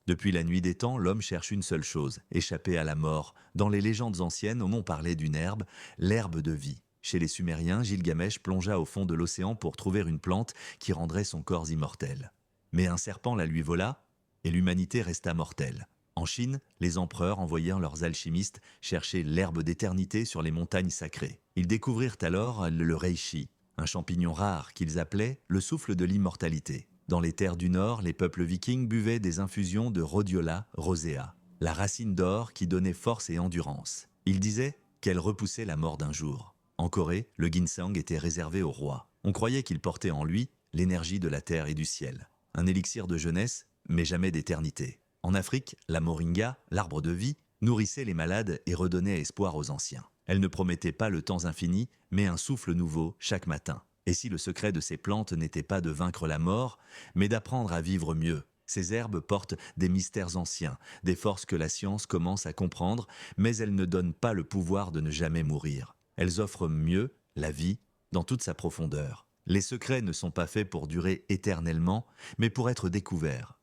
Depuis la nuit des temps, l'homme cherche une seule chose, échapper à la mort. Dans les légendes anciennes, on parlait d'une herbe, l'herbe de vie. Chez les Sumériens, Gilgamesh plongea au fond de l'océan pour trouver une plante qui rendrait son corps immortel. Mais un serpent la lui vola, et l'humanité resta mortelle. En Chine, les empereurs envoyèrent leurs alchimistes chercher l'herbe d'éternité sur les montagnes sacrées. Ils découvrirent alors le reishi, un champignon rare qu'ils appelaient le souffle de l'immortalité. Dans les terres du Nord, les peuples vikings buvaient des infusions de Rhodiola rosea, la racine d'or qui donnait force et endurance. Ils disaient qu'elle repoussait la mort d'un jour. En Corée, le ginseng était réservé au roi. On croyait qu'il portait en lui l'énergie de la terre et du ciel. Un élixir de jeunesse, mais jamais d'éternité. En Afrique, la moringa, l'arbre de vie, nourrissait les malades et redonnait espoir aux anciens. Elle ne promettait pas le temps infini, mais un souffle nouveau chaque matin. Et si le secret de ces plantes n'était pas de vaincre la mort, mais d'apprendre à vivre mieux? Ces herbes portent des mystères anciens, des forces que la science commence à comprendre, mais elles ne donnent pas le pouvoir de ne jamais mourir. Elles offrent mieux la vie dans toute sa profondeur. Les secrets ne sont pas faits pour durer éternellement, mais pour être découverts.